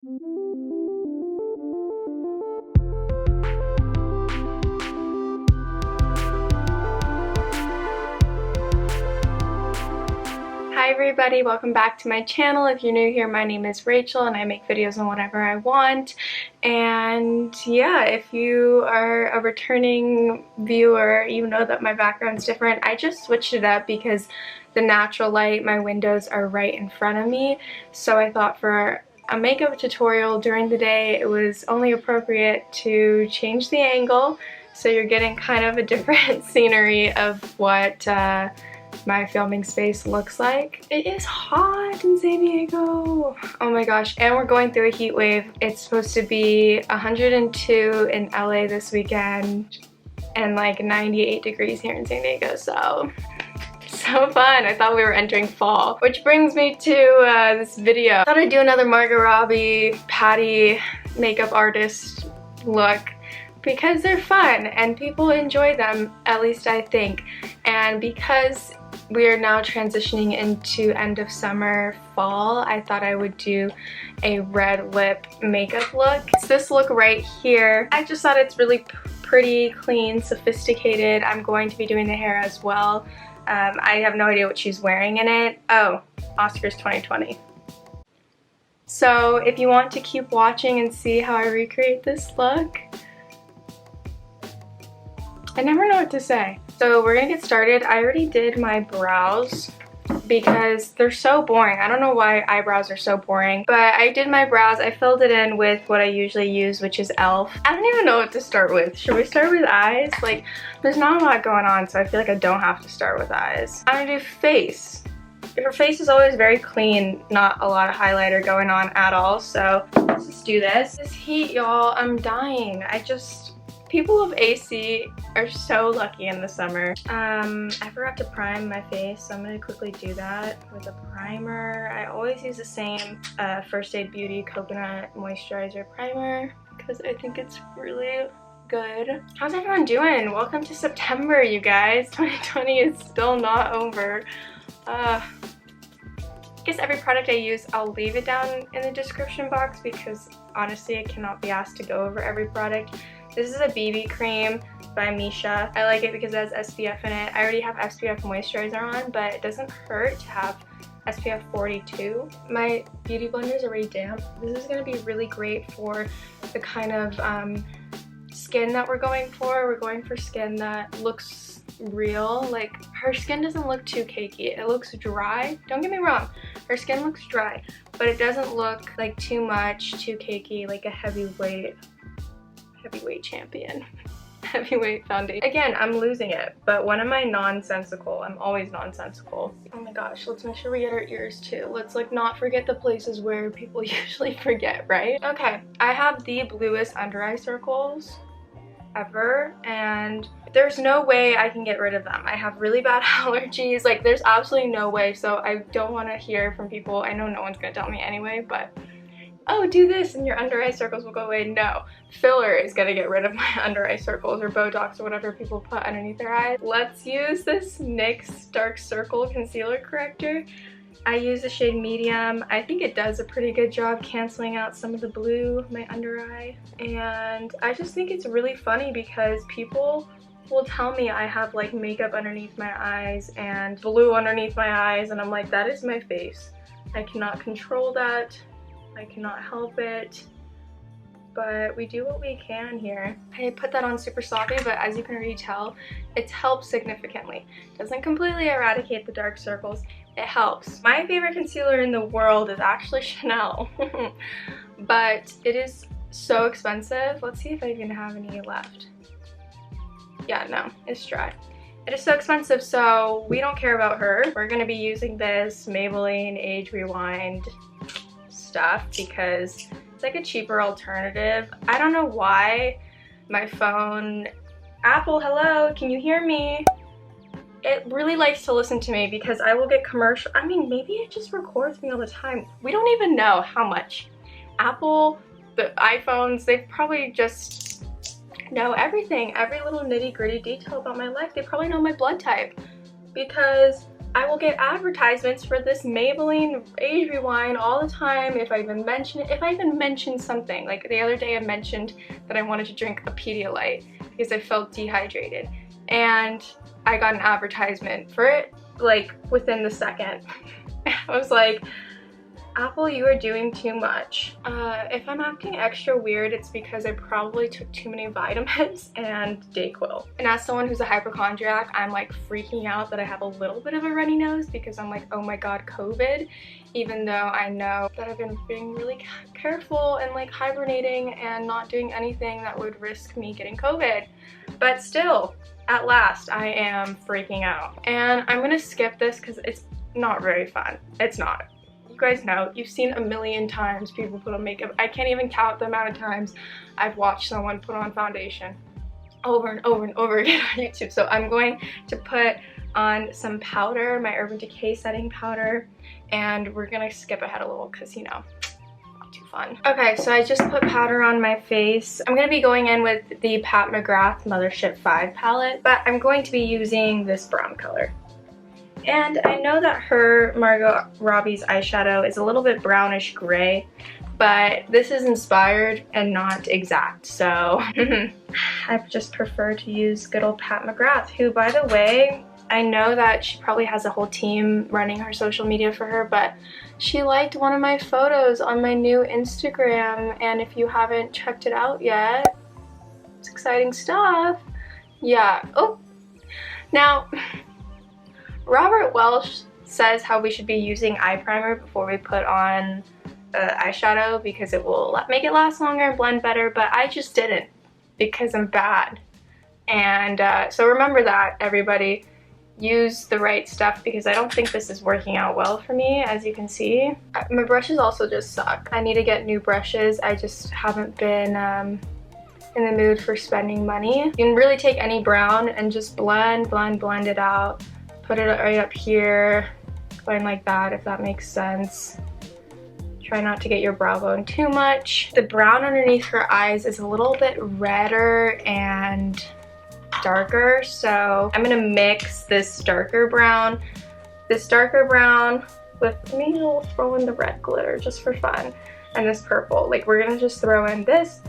Hi everybody, welcome back to my channel. If you're new here, my name is Rachel and I make videos on whatever I want. And yeah, if you are a returning viewer, you know that my background's different. I just switched it up because the natural light, my windows are right in front of me. So I thought for a makeup tutorial during the day, it was only appropriate to change the angle so you're getting kind of a different scenery of what my filming space looks like. It is hot in San Diego. Oh my gosh, and we're going through a heat wave. It's supposed to be 102 in LA this weekend and like 98 degrees here in San Diego, so fun. I thought we were entering fall. Which brings me to this video. I thought I'd do another Margot Robbie Patty makeup artist look because they're fun and people enjoy them, at least I think. And because we are now transitioning into end of summer, fall, I thought I would do a red lip makeup look. It's this look right here. I just thought it's really pretty, clean, sophisticated. I'm going to be doing the hair as well. I have no idea what she's wearing in it. Oh, Oscars 2020. So if you want to keep watching and see how I recreate this look, I never know what to say. So we're gonna get started. I already did my brows because they're so boring. I don't know why eyebrows are so boring, but I did my brows. I filled it in with what I usually use, which is e.l.f. I don't even know what to start with. Should we start with eyes? Like, there's not a lot going on, so I feel like I don't have to start with eyes. I'm gonna do face. Her face is always very clean, not a lot of highlighter going on at all, so let's just do this. This heat, y'all, I'm dying. People with AC are so lucky in the summer. I forgot to prime my face, so I'm gonna quickly do that with a primer. I always use the same First Aid Beauty Coconut Moisturizer Primer because I think it's really good. How's everyone doing? Welcome to September, you guys. 2020 is still not over. I guess every product I use, I'll leave it down in the description box because honestly, I cannot be asked to go over every product. This is a BB cream by Misha. I like it because it has SPF in it. I already have SPF moisturizer on, but it doesn't hurt to have SPF 42. My beauty blender is already damp. This is going to be really great for the kind of skin that we're going for. We're going for skin that looks real. Like, her skin doesn't look too cakey. It looks dry. Don't get me wrong. Her skin looks dry, but it doesn't look like too much, too cakey, like a heavyweight champion. Heavyweight foundation. Again, I'm losing it, but when am I nonsensical? I'm always nonsensical. Oh my gosh, let's make sure we get our ears too. Let's like not forget the places where people usually forget, right? Okay, I have the bluest under eye circles ever, and there's no way I can get rid of them. I have really bad allergies. Like, there's absolutely no way, so I don't want to hear from people. I know no one's gonna tell me anyway, but oh, do this and your under eye circles will go away. No, filler is gonna get rid of my under eye circles, or Botox, or whatever people put underneath their eyes. Let's use this NYX Dark Circle Concealer Corrector. I use the shade medium. I think it does a pretty good job canceling out some of the blue of my under eye. And I just think it's really funny because people will tell me I have like makeup underneath my eyes and blue underneath my eyes, and I'm like, that is my face. I cannot control that. I cannot help it, but we do what we can here. I put that on super sloppy, but as you can already tell, it helps significantly. It doesn't completely eradicate the dark circles, it helps. My favorite concealer in the world is actually Chanel, but it is so expensive. Let's see if I even have any left. Yeah, no, it's dry. It is so expensive, so we don't care about her. We're gonna be using this Maybelline Age Rewind stuff because it's like a cheaper alternative. I don't know why my phone, Apple, hello, can you hear me? It really likes to listen to me because I will get commercial. I mean, maybe it just records me all the time. We don't even know how much. Apple, the iPhones, they probably just know everything, every little nitty gritty detail about my life. They probably know my blood type because I will get advertisements for this Maybelline Age Rewind all the time if I even mention it. If I even mention something, like the other day I mentioned that I wanted to drink a Pedialyte because I felt dehydrated, and I got an advertisement for it like within the second. I was like, Apple, you are doing too much. If I'm acting extra weird, it's because I probably took too many vitamins and Dayquil. And as someone who's a hypochondriac, I'm like freaking out that I have a little bit of a runny nose because I'm like, oh my god, COVID. Even though I know that I've been being really careful and like hibernating and not doing anything that would risk me getting COVID. But still, at last, I am freaking out. And I'm gonna skip this because it's not very fun. It's not. You guys know, you've seen a million times people put on makeup. I can't even count the amount of times I've watched someone put on foundation over and over and over again on YouTube. So I'm going to put on some powder, my Urban Decay setting powder, and we're gonna skip ahead a little because, you know, not too fun. Okay, so I just put powder on my face. I'm gonna be going in with the Pat McGrath Mothership 5 palette, but I'm going to be using this brown color. And I know that her Margot Robbie's eyeshadow is a little bit brownish gray, but this is inspired and not exact, so I just prefer to use good old Pat McGrath, who, by the way, I know that she probably has a whole team running her social media for her, but she liked one of my photos on my new Instagram, and if you haven't checked it out yet, it's exciting stuff. Yeah. Oh, now Robert Welsh says how we should be using eye primer before we put on eyeshadow because it will make it last longer and blend better, but I just didn't because I'm bad. And so remember that, everybody. Use the right stuff because I don't think this is working out well for me, as you can see. My brushes also just suck. I need to get new brushes. I just haven't been in the mood for spending money. You can really take any brown and just blend it out. Put it right up here, going like that, if that makes sense. Try not to get your brow bone too much. The brown underneath her eyes is a little bit redder and darker, so I'm gonna mix this darker brown with, maybe we'll throw in the red glitter just for fun, and this purple. Like, we're gonna just throw in this,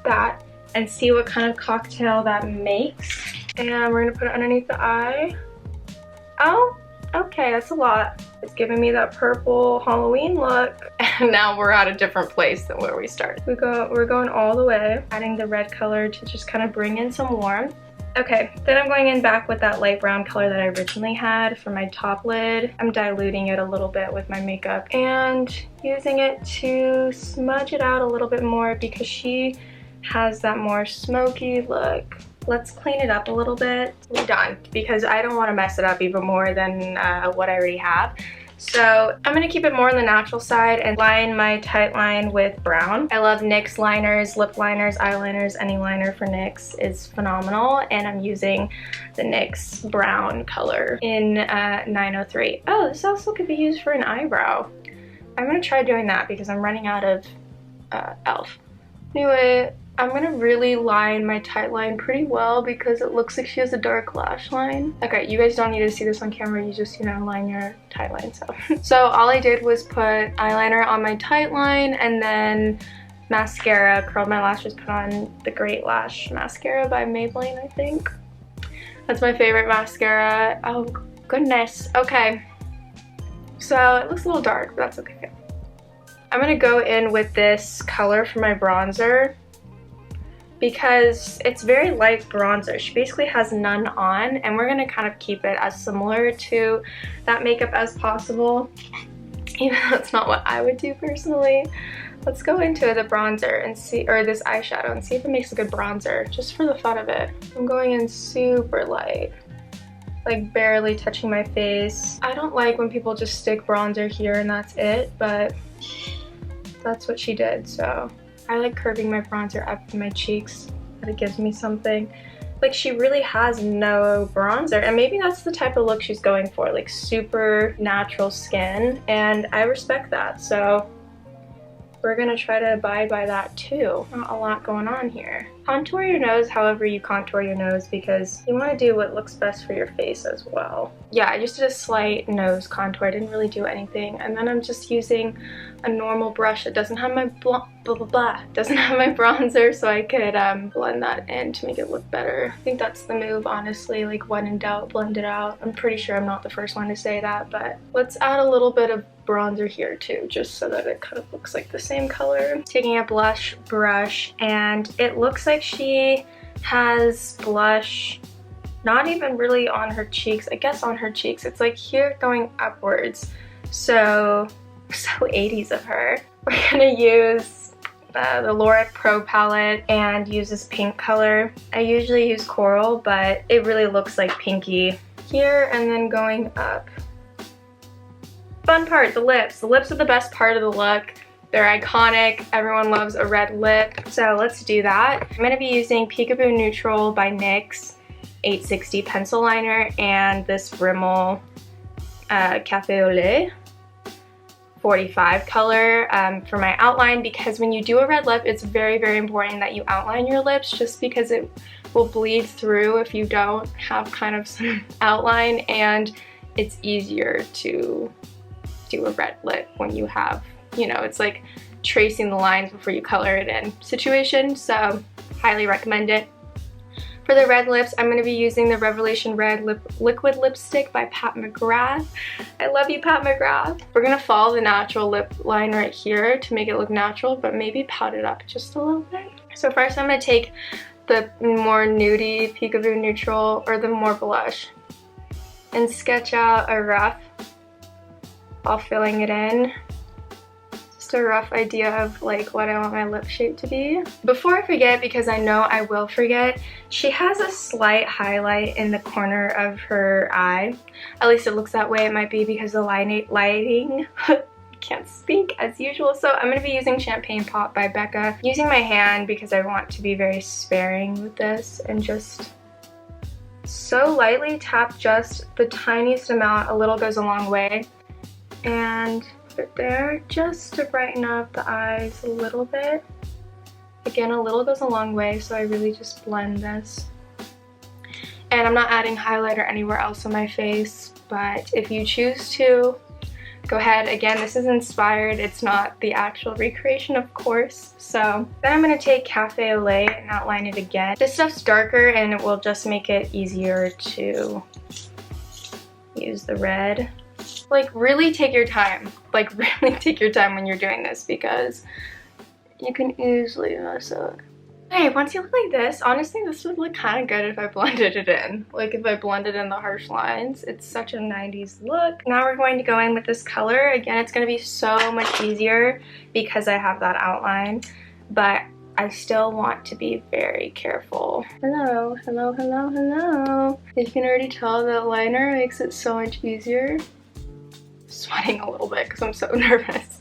that, and see what kind of cocktail that makes. And we're gonna put it underneath the eye. Oh, okay, that's a lot. It's giving me that purple Halloween look. And now we're at a different place than where we started. We're going all the way, adding the red color to just kind of bring in some warmth. Okay, then I'm going in back with that light brown color that I originally had for my top lid. I'm diluting it a little bit with my makeup and using it to smudge it out a little bit more because she has that more smoky look. Let's clean it up a little bit. We're done because I don't want to mess it up even more than what I already have. So I'm going to keep it more on the natural side and line my tight line with brown. I love NYX liners, lip liners, eyeliners. Any liner for NYX is phenomenal, and I'm using the NYX brown color in 903. Oh, this also could be used for an eyebrow. I'm going to try doing that because I'm running out of e.l.f. Anyway, I'm gonna really line my tight line pretty well because it looks like she has a dark lash line. Okay, you guys don't need to see this on camera, you just, you know, line your tight line. So all I did was put eyeliner on my tight line and then mascara, curled my lashes, put on the Great Lash Mascara by Maybelline, I think. That's my favorite mascara. Oh goodness. Okay, so it looks a little dark, but that's okay. I'm gonna go in with this color for my bronzer because it's very light bronzer. She basically has none on, and we're gonna kind of keep it as similar to that makeup as possible, even though it's not what I would do personally. Let's go into the bronzer and see, or this eyeshadow, and see if it makes a good bronzer, just for the fun of it. I'm going in super light, like barely touching my face. I don't like when people just stick bronzer here and that's it, but that's what she did, so. I like curving my bronzer up in my cheeks, but it gives me something. Like, she really has no bronzer, and maybe that's the type of look she's going for, like super natural skin, and I respect that. So we're gonna try to abide by that too. Not a lot going on here. Contour your nose however you contour your nose because you want to do what looks best for your face as well. Yeah, I just did a slight nose contour. I didn't really do anything. And then I'm just using a normal brush that doesn't have my doesn't have my bronzer, so I could blend that in to make it look better. I think that's the move, honestly. Like, when in doubt, blend it out. I'm pretty sure I'm not the first one to say that, but let's add a little bit of bronzer here too, just so that it kind of looks like the same color. Taking a blush brush, and it looks like she has blush not even really on her cheeks. I guess on her cheeks. It's like here going upwards. So 80s of her. We're gonna use the Loreal Pro palette and use this pink color. I usually use coral, but it really looks like pinky here, and then going up. Fun part, the lips. The lips are the best part of the look. They're iconic. Everyone loves a red lip. So let's do that. I'm going to be using Peekaboo Neutral by NYX 860 pencil liner and this Rimmel Café au Lait 45 color for my outline, because when you do a red lip, it's very, very important that you outline your lips, just because it will bleed through if you don't have kind of some outline, and it's easier to do a red lip when you have, you know, it's like tracing the lines before you color it in situation. So highly recommend it. For the red lips, I'm going to be using the Revelation Red Liquid Lipstick by Pat McGrath. I love you, Pat McGrath. We're going to follow the natural lip line right here to make it look natural, but maybe pout it up just a little bit. So first I'm going to take the more nudie Peekaboo Neutral, or the more blush, and sketch out a rough while filling it in. Just a rough idea of like what I want my lip shape to be. Before I forget, because I know I will forget, she has a slight highlight in the corner of her eye. At least it looks that way. It might be because the lighting can't speak as usual. So I'm going to be using Champagne Pop by Becca. Using my hand because I want to be very sparing with this, and just so lightly tap just the tiniest amount. A little goes a long way. And put it there just to brighten up the eyes a little bit. Again, a little goes a long way, so I really just blend this. And I'm not adding highlighter anywhere else on my face, but if you choose to, go ahead. Again, this is inspired. It's not the actual recreation, of course. So then I'm going to take Café au Lait and outline it again. This stuff's darker and it will just make it easier to use the red. Like, really take your time. Like, really take your time when you're doing this, because you can easily mess up. Hey, once you look like this, honestly, this would look kind of good if I blended it in. Like, if I blended in the harsh lines. It's such a 90s look. Now we're going to go in with this color. Again, it's going to be so much easier because I have that outline, but I still want to be very careful. Hello, hello, hello, hello. You can already tell that liner makes it so much easier. Sweating a little bit because I'm so nervous.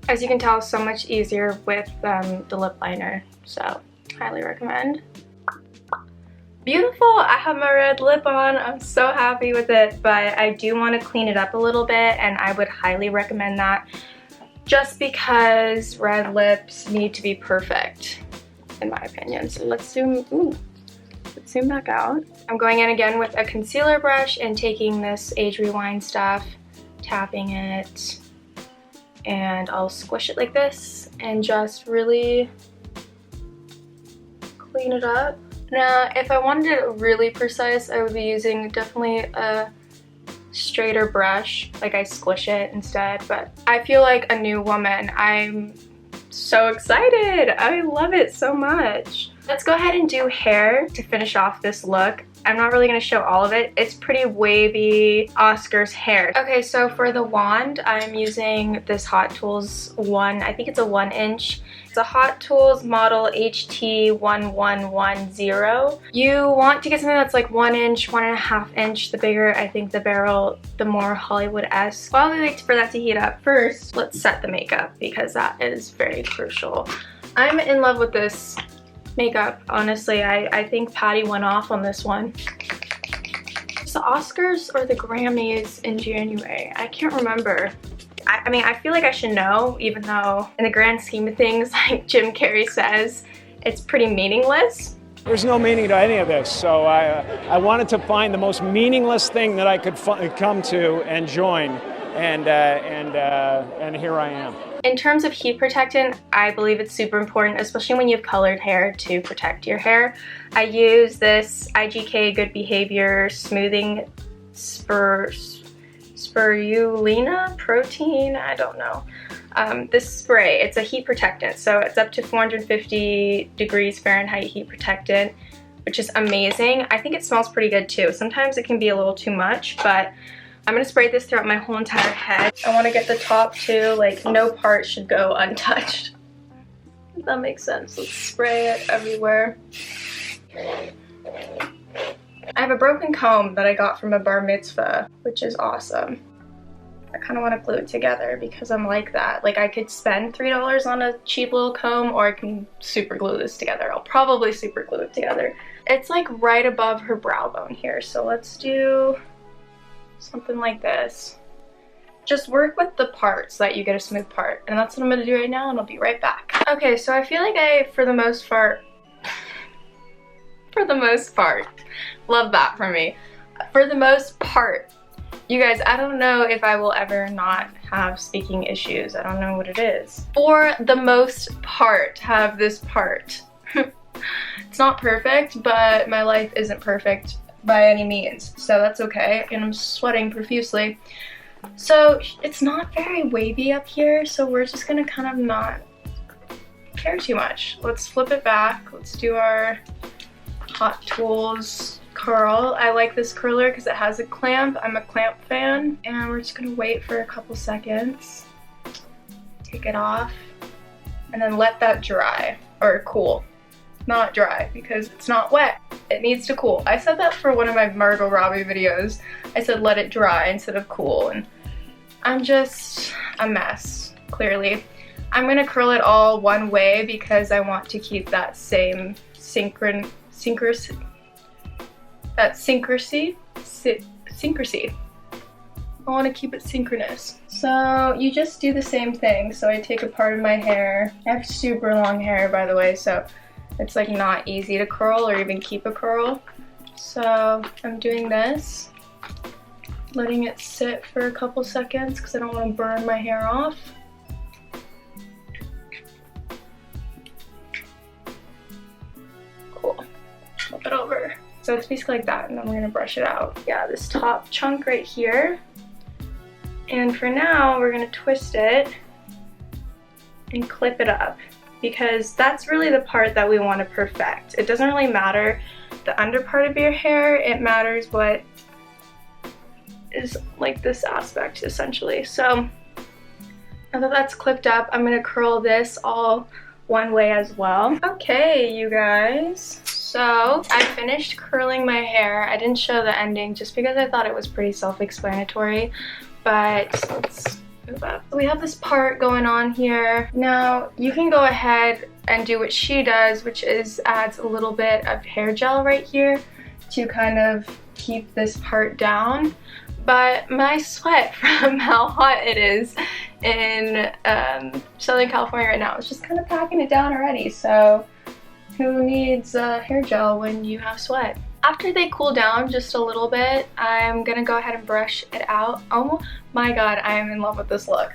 As you can tell, so much easier with the lip liner, so highly recommend. Beautiful! I have my red lip on. I'm so happy with it, but I do want to clean it up a little bit, and I would highly recommend that, just because red lips need to be perfect, in my opinion. So let's zoom back out. I'm going in again with a concealer brush and taking this Age Rewind stuff, tapping it, and I'll squish it like this and just really clean it up. Now, if I wanted it really precise, I would be using definitely a straighter brush, like I squish it instead, but I feel like a new woman. I'm so excited. I love it so much. Let's go ahead and do hair to finish off this look. I'm not really going to show all of it. It's pretty wavy Oscar's hair. Okay, so for the wand, I'm using this Hot Tools I think it's a 1-inch. It's a Hot Tools model HT1110. You want to get something that's like 1 inch, 1.5 inch. The bigger, I think, the barrel, the more Hollywood-esque. While we wait for that to heat up, first, let's set the makeup because that is very crucial. I'm in love with this makeup, honestly. I think Patty went off on this one. It's the Oscars or the Grammys in January. I can't remember. I mean, I feel like I should know, even though in the grand scheme of things, like Jim Carrey says, it's pretty meaningless. There's no meaning to any of this, so I wanted to find the most meaningless thing that I could come to and join, and here I am. In terms of heat protectant, I believe it's super important, especially when you have colored hair, to protect your hair. I use this IGK Good Behavior Smoothing Spirulina Protein, I don't know. This spray, it's a heat protectant, so it's up to 450 degrees Fahrenheit heat protectant, which is amazing. I think it smells pretty good too. Sometimes it can be a little too much, but I'm gonna spray this throughout my whole entire head. I wanna get the top too, like no part should go untouched. If that makes sense. Let's spray it everywhere. I have a broken comb that I got from a bar mitzvah, which is awesome. I kind of want to glue it together because I'm like that. Like, I could spend $3 on a cheap little comb, or I can super glue this together. I'll probably super glue it together. It's like right above her brow bone here, so let's do something like this. Just work with the part so that you get a smooth part, and that's what I'm going to do right now, and I'll be right back. Okay, so I feel like for the most part, love that for me. For the most part, you guys, I don't know if I will ever not have speaking issues. I don't know what it is. For the most part, have this part. It's not perfect, but my life isn't perfect by any means, so that's okay, and I'm sweating profusely. So it's not very wavy up here, so we're just gonna kind of not care too much. Let's flip it back. Let's do our Hot Tools curl. I like this curler because it has a clamp. I'm a clamp fan. And we're just gonna wait for a couple seconds. Take it off. And then let that dry. Or cool. Not dry, because it's not wet. It needs to cool. I said that for one of my Margot Robbie videos. I said let it dry instead of cool. And I'm just a mess, clearly. I'm gonna curl it all one way because I want to keep that same synchrony. I want to keep it synchronous. So you just do the same thing. So I take a part of my hair. I have super long hair, by the way, so it's like not easy to curl or even keep a curl. So I'm doing this, letting it sit for a couple seconds because I don't want to burn my hair off. Cool. Flip it over. So it's basically like that, and then we're gonna brush it out. Yeah, this top chunk right here. And for now, we're gonna twist it and clip it up, because that's really the part that we want to perfect. It doesn't really matter the under part of your hair, it matters what is like this aspect essentially. So now that that's clipped up, I'm gonna curl this all one way as well. Okay, you guys. So I finished curling my hair. I didn't show the ending just because I thought it was pretty self-explanatory, but let's move up. We have this part going on here. Now you can go ahead and do what she does, which is adds a little bit of hair gel right here to kind of keep this part down. But my sweat from how hot it is in Southern California right now is just kind of packing it down already. So who needs hair gel when you have sweat? After they cool down just a little bit, I'm gonna go ahead and brush it out. Oh my god, I am in love with this look.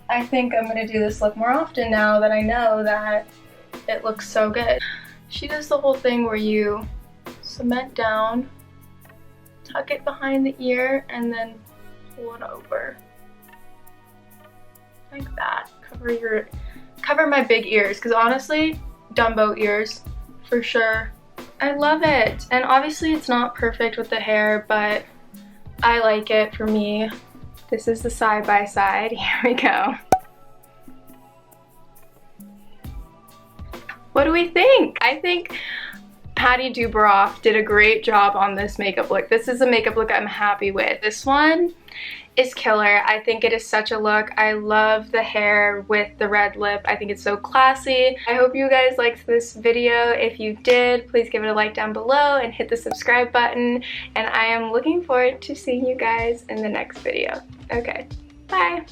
I think I'm gonna do this look more often now that I know that it looks so good. She does the whole thing where you cement down, tuck it behind the ear, and then pull it over. Like that. Cover my big ears, because honestly, Dumbo ears, for sure. I love it. And obviously it's not perfect with the hair, but I like it for me. This is the side by side. Here we go. What do we think? I think Patty Duberoff did a great job on this makeup look. This is a makeup look I'm happy with. This one is killer. I think it is such a look. I love the hair with the red lip. I think it's so classy. I hope you guys liked this video. If you did, please give it a like down below and hit the subscribe button. And I am looking forward to seeing you guys in the next video. Okay, bye.